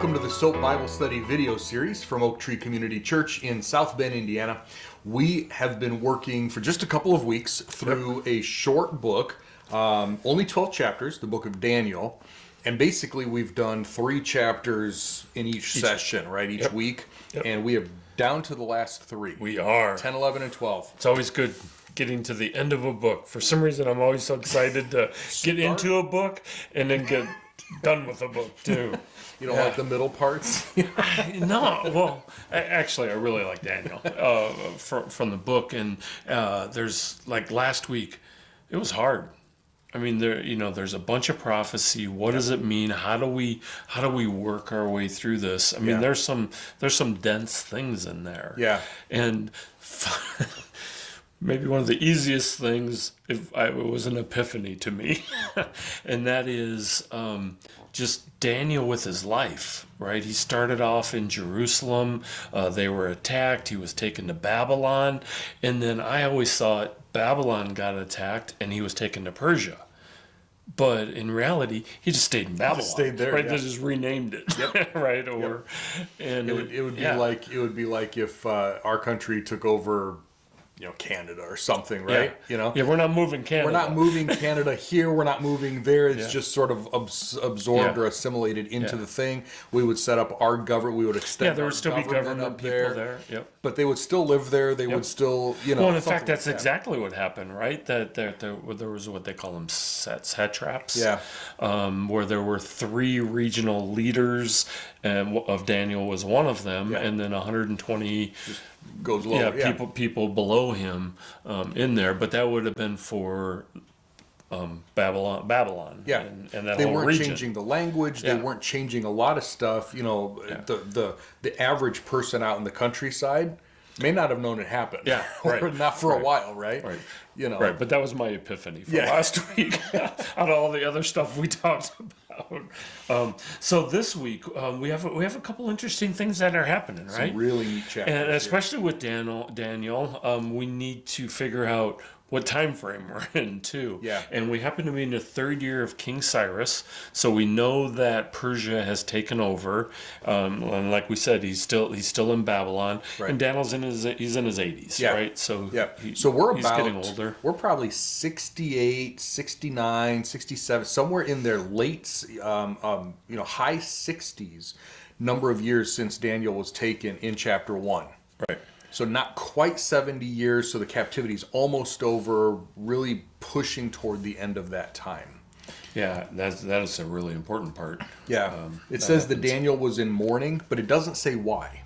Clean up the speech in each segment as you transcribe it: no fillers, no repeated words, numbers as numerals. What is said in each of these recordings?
Welcome to the S.O.A.P Bible Study video series from Oak Tree Community Church in South Bend, Indiana. We have been working for just a couple of weeks through a short book, only 12 chapters, the book of Daniel. And basically we've done 3 chapters in each session, right? Each week. And we have down to the last 3. We are. 10, 11, and 12. It's always good getting to the end of a book. For some reason, I'm always so excited to get into a book and then get done with a book, too. You don't like the middle parts? No, well, actually, I really like Daniel from the book. And there's, like, last week, it was hard. I mean, there's a bunch of prophecy. What does it mean? How do we work our way through this? I mean, there's some dense things in there. Yeah. And maybe one of the easiest things, it was an epiphany to me, and that is just Daniel with his life, right? He started off in Jerusalem. They were attacked. He was taken to Babylon. And then I always thought Babylon got attacked and he was taken to Persia. But in reality, he just stayed in Babylon. Just stayed there, right? They just renamed it, right? Or and it would be like if our country took over, Canada or something, right? Yeah, we're not moving Canada. We're not moving Canada here. We're not moving there. It's just sort of absorbed or assimilated into the thing. We would set up our government. We would extend. Yeah, there would still be government up people there. Yep. But they would still live there. They would still, Well, and in fact, that's exactly what happened, right? That there was what they call them satraps. Yeah. Where there were 3 regional leaders, and of Daniel was one of them, and then 120. Goes lower. People below him in there, but that would have been for Babylon. Yeah, and that they whole weren't region. changing the language. They weren't changing a lot of stuff. The average person out in the countryside may not have known it happened. Yeah, right. Or not for a while, right? Right. Right, but that was my epiphany for last week out of all the other stuff we talked about. So this week we have a couple interesting things that are happening, right? Some really neat chapters. And especially with Daniel, we need to figure out what time frame we're in too. Yeah. And we happen to be in the 3rd year of King Cyrus, so we know that Persia has taken over. And like we said, he's still in Babylon, right. And Daniel's in his 80s, right? So so he's getting older. We're probably 68, 69, 67, somewhere in their late, high 60s number of years since Daniel was taken in chapter 1. Right. So not quite 70 years, so the captivity's almost over, really pushing toward the end of that time. Yeah, that is a really important part. Yeah, it says that Daniel was in mourning, but it doesn't say why.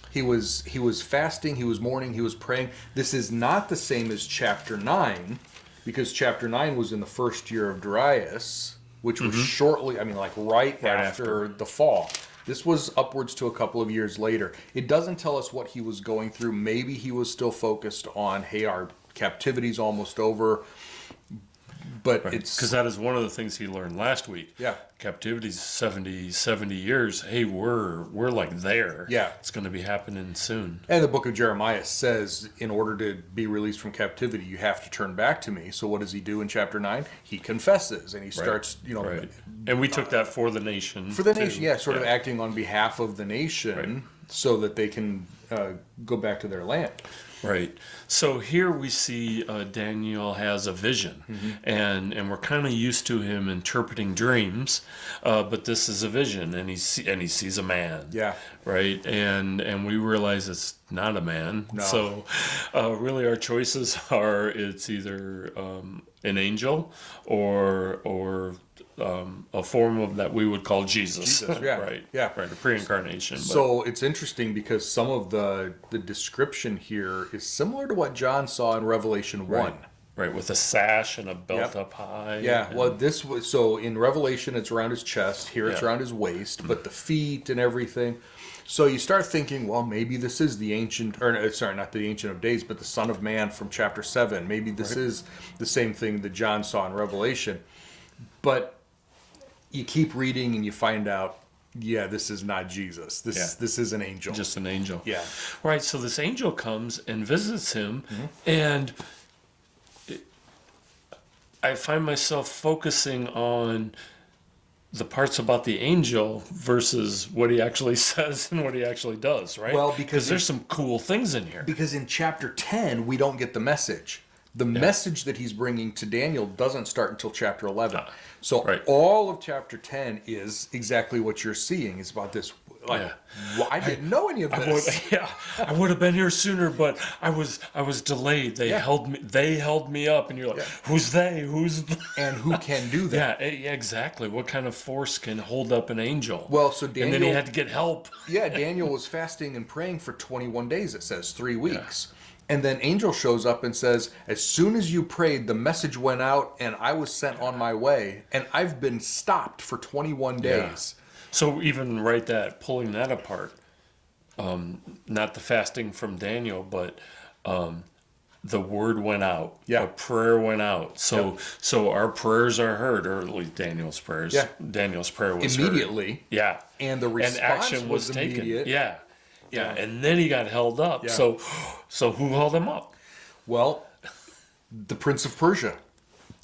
He was fasting, he was mourning, he was praying. This is not the same as chapter 9, because chapter 9 was in the 1st year of Darius, which was shortly, right after the fall. This was upwards to a couple of years later. It doesn't tell us what he was going through. Maybe he was still focused on, hey, our captivity's almost over. But it's... Because that is one of the things he learned last week. Yeah. Captivity's 70 years. Hey, we're like there. Yeah. It's going to be happening soon. And the book of Jeremiah says, in order to be released from captivity, you have to turn back to me. So what does he do in chapter 9? He confesses, and he starts, Right. And we took that for the nation. For the nation, sort of acting on behalf of the nation so that they can go back to their land. Right. So here we see Daniel has a vision, and we're kind of used to him interpreting dreams, but this is a vision, and he sees a man. Yeah. Right. And we realize it's not a man. No. So really our choices are it's either an angel or a form of that we would call Jesus. Right. Yeah. Right. A pre-incarnation. So it's interesting because some of the description here is similar to what John saw in Revelation 1. Right, with a sash and a belt up high. Yeah, well, this was, so in Revelation it's around his chest, here it's around his waist, but the feet and everything. So you start thinking, well, maybe this is the not the Ancient of Days, but the Son of Man from chapter 7. Maybe this is the same thing that John saw in Revelation. But you keep reading and you find out, this is not Jesus. This is an angel. Just an angel. Yeah. Right, so this angel comes and visits him, and I find myself focusing on the parts about the angel versus what he actually says and what he actually does, right? Well, because there's some cool things in here. Because in chapter 10, we don't get the message. The message that he's bringing to Daniel doesn't start until chapter 11. So all of chapter 10 is exactly what you're seeing. It's about this. Like, well, I didn't know any of this. I would have been here sooner, but I was delayed. They held me up, and you're like, who's they? And who can do that? Yeah, exactly. What kind of force can hold up an angel? Well, so Daniel, and then he had to get help. Daniel was fasting and praying for 21 days. It says 3 weeks. Yeah. And then angel shows up and says, as soon as you prayed, the message went out and I was sent on my way. And I've been stopped for 21 days. So even pulling that apart, not the fasting from Daniel, but the word went out. Yeah. A prayer went out. So our prayers are heard, or at least Daniel's prayers. Yeah. Daniel's prayer was immediately. Heard. Yeah. And the response action was taken. Immediate. Yeah. And then he got held up. Yeah. So who held him up? Well, the Prince of Persia,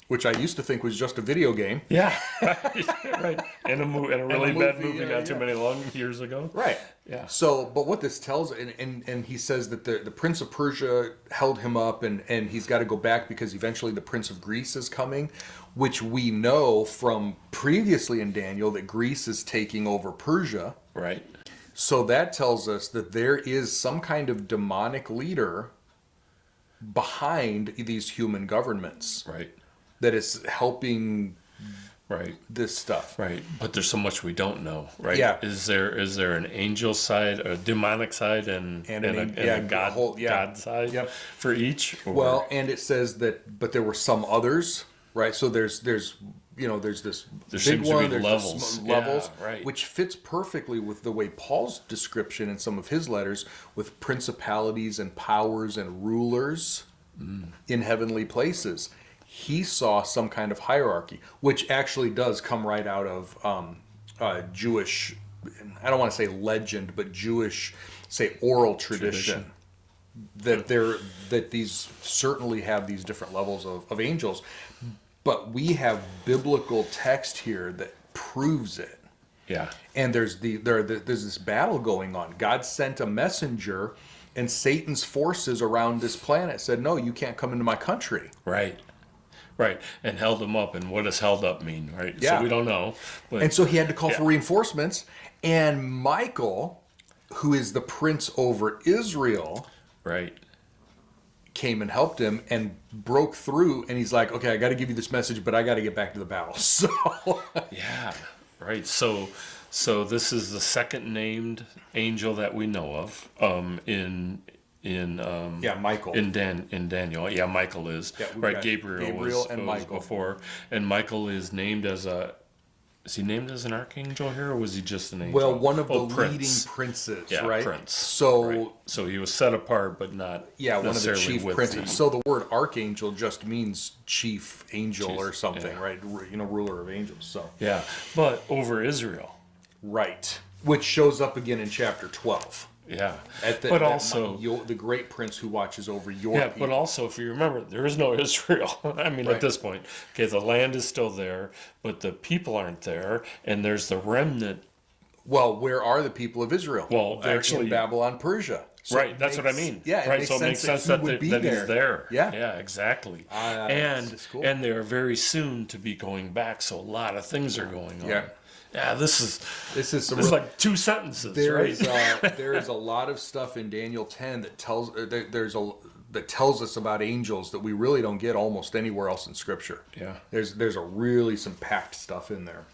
which I used to think was just a video game. Yeah, right. And a really bad movie not too many long years ago. Right. Yeah. So, but what this tells, and he says that the Prince of Persia held him up, and he's got to go back because eventually the Prince of Greece is coming, which we know from previously in Daniel that Greece is taking over Persia. Right. So that tells us that there is some kind of demonic leader behind these human governments. Right. That is helping this stuff. Right. But there's so much we don't know, right? Yeah. Is there an angel side, a demonic side, and a God side for each? Or? Well, and it says that, but there were some others, right? So there's this big one, there's levels, which fits perfectly with the way Paul's description in some of his letters with principalities and powers and rulers in heavenly places. He saw some kind of hierarchy, which actually does come right out of Jewish, I don't want to say legend, but Jewish, say, oral tradition. That these certainly have these different levels of angels. But we have biblical text here that proves it. Yeah. And there's this battle going on. God sent a messenger, and Satan's forces around this planet said, no, you can't come into my country. Right. Right. And held him up. And what does held up mean? Right. Yeah. So we don't know. But, and so he had to call for reinforcements. And Michael, who is the prince over Israel, came and helped him and broke through, and he's like, okay, I got to give you this message, but I got to get back to the battle. So right. So this is the second named angel that we know of in Michael in Daniel. Yeah, Michael is Gabriel was and Michael before, and Michael is named as Is he named as an archangel here, or was he just an angel? Well, one of the leading princes, right? Prince. So he was set apart, but not one of the chief princes. So the word archangel just means chief angel or something, right? Ruler of angels. So but over Israel, right? Which shows up again in chapter 12. Yeah, but also the great prince who watches over your people. But also, if you remember, there is no Israel. I mean, at this point, the land is still there, but the people aren't there, and there's the remnant. Well, where are the people of Israel? Well, they're in Babylon, Persia. So that's what I mean. Yeah, so it makes sense that he's there. Yeah, exactly. And they're very soon to be going back, so a lot of things are going on. Yeah, this is like two sentences. There is a lot of stuff in Daniel 10 that tells us about angels that we really don't get almost anywhere else in Scripture. Yeah, there's really some packed stuff in there.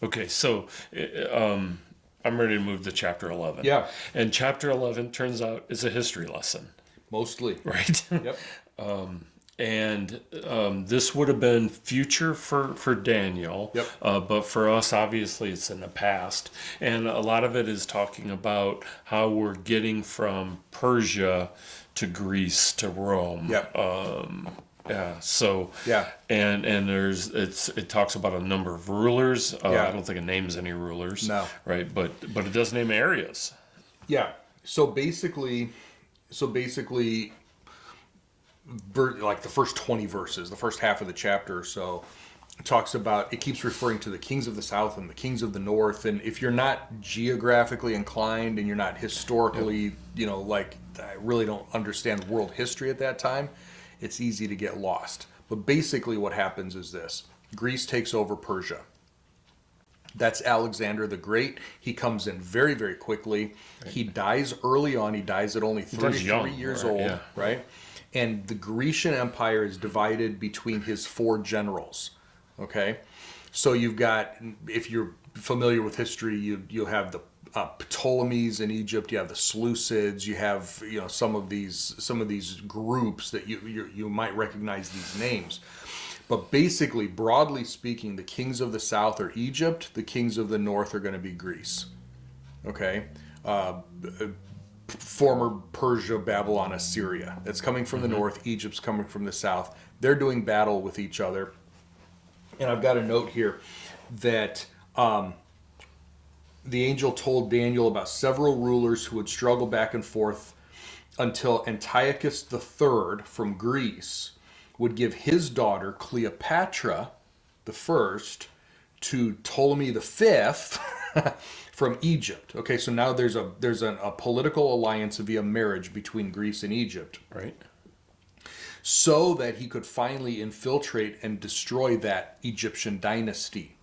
Okay, so I'm ready to move to chapter 11. Yeah, and chapter 11 turns out is a history lesson, mostly. Right. Yep. And this would have been future for Daniel, but for us, obviously, it's in the past. And a lot of it is talking about how we're getting from Persia to Greece to Rome. And it talks about a number of rulers. I don't think it names any rulers. No. Right, but it does name areas. Yeah. So basically. Like the first 20 verses, the first half of the chapter or so, talks about, it keeps referring to the kings of the south and the kings of the north. And if you're not geographically inclined and you're not historically, like I really don't understand world history at that time, it's easy to get lost. But basically what happens is this. Greece takes over Persia. That's Alexander the Great. He comes in very, very quickly. Right. He dies early on. He dies at only 33 years old, right? And the Grecian Empire is divided between his 4 generals. Okay, so you've got, if you're familiar with history, you have the Ptolemies in Egypt, you have the Seleucids, you have some of these groups that you might recognize these names. But basically, broadly speaking, the kings of the south are Egypt, the kings of the north are going to be Greece. Okay, former Persia, Babylon, Assyria. That's coming from the north. Egypt's coming from the south. They're doing battle with each other. And I've got a note here that the angel told Daniel about several rulers who would struggle back and forth until Antiochus III from Greece would give his daughter Cleopatra I to Ptolemy V from Egypt. Okay, so now there's a political alliance via marriage between Greece and Egypt. Right. So that he could finally infiltrate and destroy that Egyptian dynasty.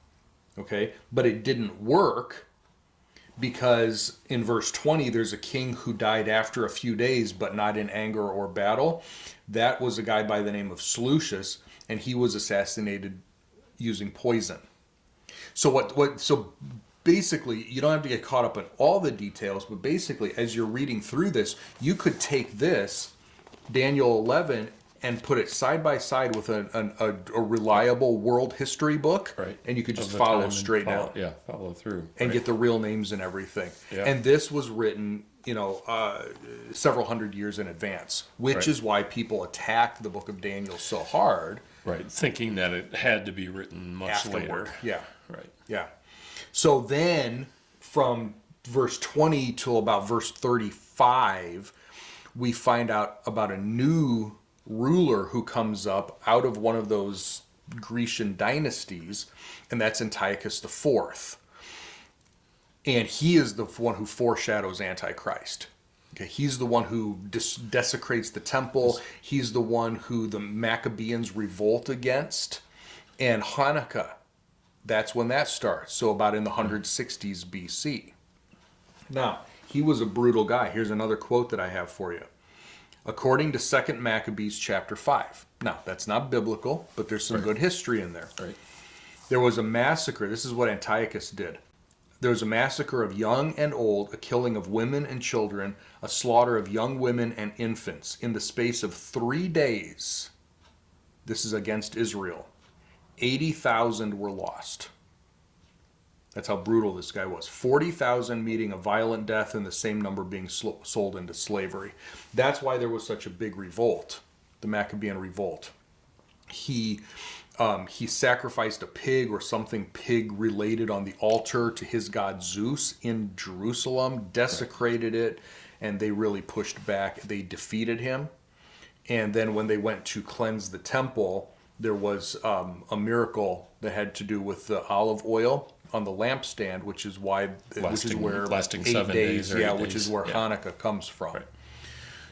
Okay? But it didn't work because in verse 20, there's a king who died after a few days, but not in anger or battle. That was a guy by the name of Seleucus, and he was assassinated using poison. So basically, you don't have to get caught up in all the details, but basically, as you're reading through this, you could take this, Daniel 11, and put it side by side with a reliable world history book, right, and you could just follow straight down. Yeah, follow through. And get the real names and everything. Yeah. And this was written, several hundred years in advance, which is why people attack the book of Daniel so hard. Right, thinking that it had to be written much Afterward. later. Yeah. Right. Yeah. So then from verse 20 till about verse 35, we find out about a new ruler who comes up out of one of those Grecian dynasties, and that's Antiochus IV. And he is the one who foreshadows Antichrist. Okay, he's the one who desecrates the temple. He's the one who the Maccabeans revolt against. And Hanukkah, that's when that starts. So about in the 160s BC. Now, he was a brutal guy. Here's another quote that I have for you. According to 2 Maccabees chapter 5. Now, that's not biblical, but there's some good history in there. Right. There was a massacre. This is what Antiochus did. There was a massacre of young and old, a killing of women and children, a slaughter of young women and infants. In the space of 3 days, this is against Israel, 80,000 were lost. That's how brutal this guy was. 40,000 meeting a violent death and the same number being sold into slavery. That's why there was such a big revolt, the Maccabean revolt. He sacrificed a pig or something pig related on the altar to his god Zeus in Jerusalem, desecrated it, and they really pushed back. They defeated him. And then when they went to cleanse the temple, there was a miracle that had to do with the olive oil on the lampstand, which is where lasting 8 7 days, or 8 which days. is where Hanukkah comes from. Right.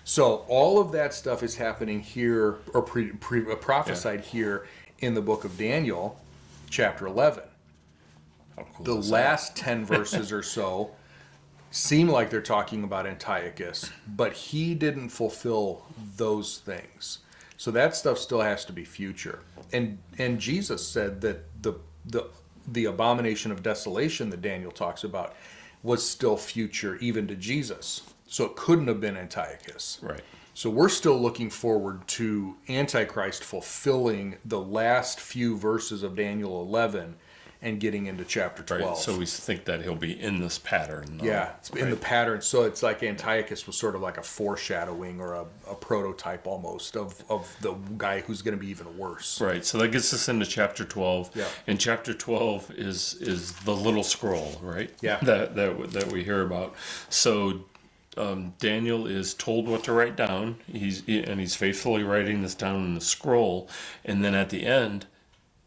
So all of that stuff is happening here, or prophesied here in the book of Daniel, chapter 11. How cool The is last 10 verses or so seem like they're talking about Antiochus, but he didn't fulfill those things. So that stuff still has to be future. And Jesus said that the abomination of desolation that Daniel talks about was still future even to Jesus. So it couldn't have been Antiochus. Right. So we're still looking forward to Antichrist fulfilling the last few verses of Daniel 11 and getting into chapter 12. Right. So we think that he'll be in this pattern. Though. Yeah, it's in the pattern. So it's like Antiochus was sort of like a foreshadowing or a prototype almost of the guy who's going to be even worse. Right. So that gets us into chapter 12. Yeah. And chapter 12 is the little scroll, right? Yeah. That we hear about. So Daniel is told what to write down. He's faithfully writing this down in the scroll, and then at the end,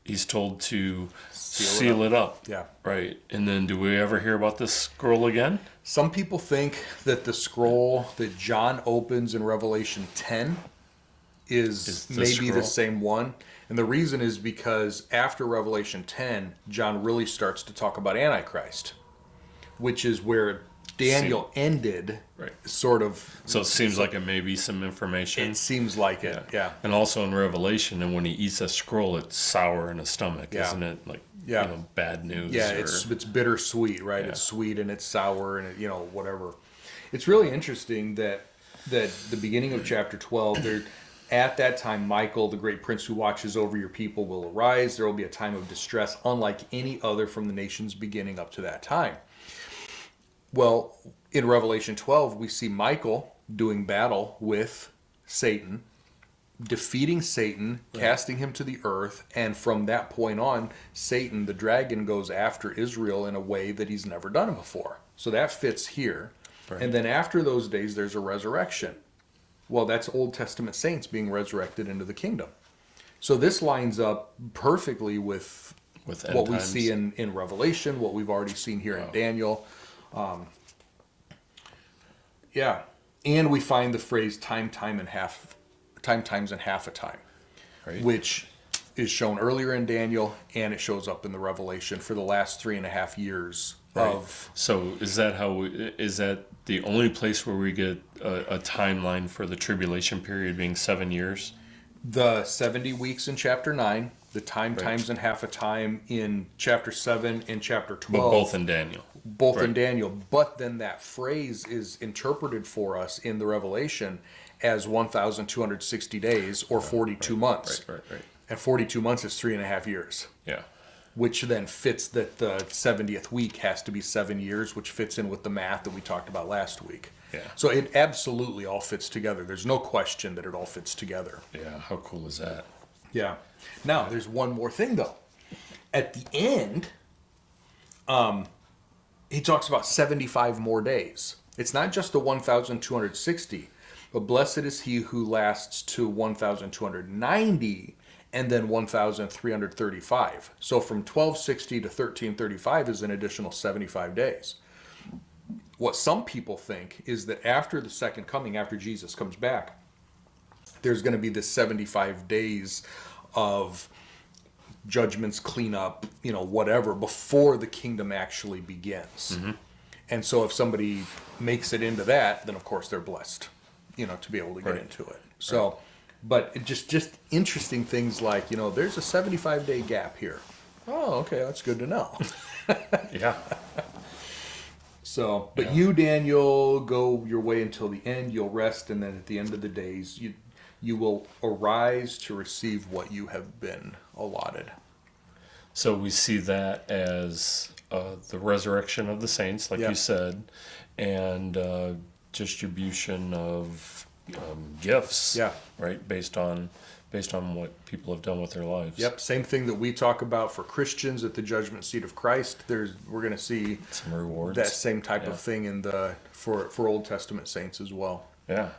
he's told to Seal seal it up. Yeah. Right. And then do we ever hear about this scroll again? Some people think that the scroll that John opens in Revelation 10 is the maybe the scroll? same one. And the reason is because after Revelation 10, John really starts to talk about Antichrist, which is where Daniel ended, Right. sort of. So it seems like it may be some information. It seems like it, yeah. And also in Revelation, and when he eats a scroll, it's sour in his stomach, Yeah. isn't it? Like, Yeah. bad news. Yeah, or, it's bittersweet, right? Yeah. It's sweet and it's sour and whatever. It's really interesting that the beginning of chapter 12, there at that time Michael, the great prince who watches over your people, will arise. There will be a time of distress unlike any other from the nation's beginning up to that time. Well, in Revelation 12, we see Michael doing battle with Satan, defeating Satan, casting him to the earth, and from that point on, Satan, the dragon, goes after Israel in a way that he's never done before. So that fits here. Right. And then after those days, there's a resurrection. Well, that's Old Testament saints being resurrected into the kingdom. So this lines up perfectly with With end what we times. see in Revelation, what we've already seen here in Daniel. Yeah. And we find the phrase time times and half a time, Right. which is shown earlier in Daniel, and it shows up in the Revelation for the last 3.5 years of. So is that the only place where we get a timeline for the tribulation period being 7 years? The 70 weeks in chapter 9, the times and half a time in chapter 7 and chapter 12. But both in Daniel. Both in Right. Daniel. But then that phrase is interpreted for us in the Revelation as 1,260 days or 42 months. Right. And 42 months is 3.5 years, Yeah. which then fits that the 70th week has to be 7 years, which fits in with the math that we talked about last week. Yeah. So it absolutely all fits together. There's no question that it all fits together. Yeah. How cool is that? Yeah. Now, there's one more thing, though. At the end, he talks about 75 more days. It's not just the 1,260, but blessed is he who lasts to 1,290 and then 1,335. So from 1260 to 1335 is an additional 75 days. What some people think is that after the second coming, after Jesus comes back, there's going to be this 75 days of judgments, cleanup, whatever, before the kingdom actually begins. Mm-hmm. And so if somebody makes it into that, then of course they're blessed, to be able to get Right. into it. So, but it just interesting things like, there's a 75-day gap here. Oh, okay, that's good to know. Yeah. So, but you, Daniel, go your way until the end. You'll rest, and then at the end of the days, you will arise to receive what you have been allotted. So we see that as the resurrection of the saints, like Yeah. you said, and distribution of gifts. Yeah. Right. Based on what people have done with their lives. Yep, same thing that we talk about for Christians at the judgment seat of Christ. We're going to see Some rewards. that same type Yeah. of thing for Old Testament saints as well. Yeah.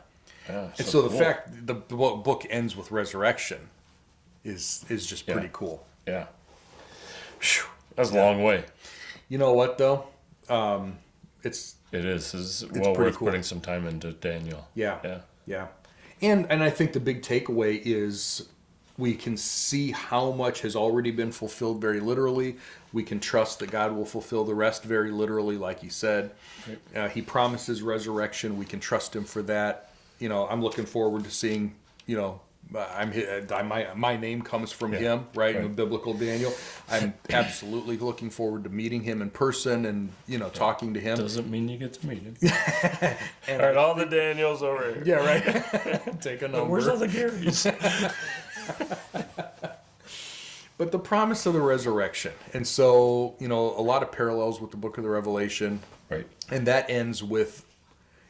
Yeah. And so the cool. fact the book ends with resurrection is just pretty cool. Yeah. Phew, that's a long way. You know what though? It's It is. It's well pretty worth cool. putting some time into Daniel. Yeah. Yeah. And I think the big takeaway is we can see how much has already been fulfilled very literally. We can trust that God will fulfill the rest very literally, like he said. He promises resurrection. We can trust him for that. I'm looking forward to seeing, my name comes from him, right? In the biblical Daniel. I'm absolutely looking forward to meeting him in person and, talking to him. Doesn't mean you get to meet him. All right, all the Daniels over here. Yeah, right. Take a number. Where's all the Garys? But the promise of the resurrection. And so, a lot of parallels with the book of the Revelation. Right. And that ends with,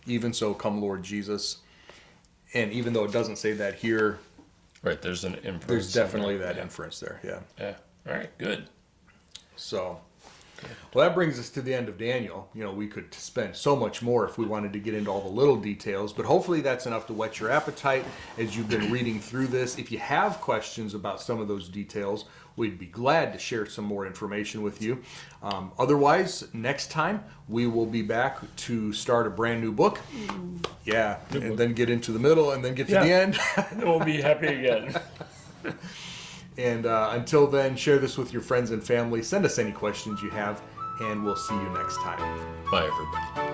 even so, come Lord Jesus. And even though it doesn't say that here, Right, there's an inference. there's definitely in there. that inference there. Yeah. Yeah. All right, good. So, Well, that brings us to the end of Daniel. You know, we could spend so much more if we wanted to get into all the little details, but hopefully that's enough to whet your appetite as you've been reading through this. If you have questions about some of those details, we'd be glad to share some more information with you. Otherwise, next time we will be back to start a brand new book. Yeah, and then get into the middle and then get to the end. We'll be happy again. And until then, share this with your friends and family. Send us any questions you have, and we'll see you next time. Bye, everybody.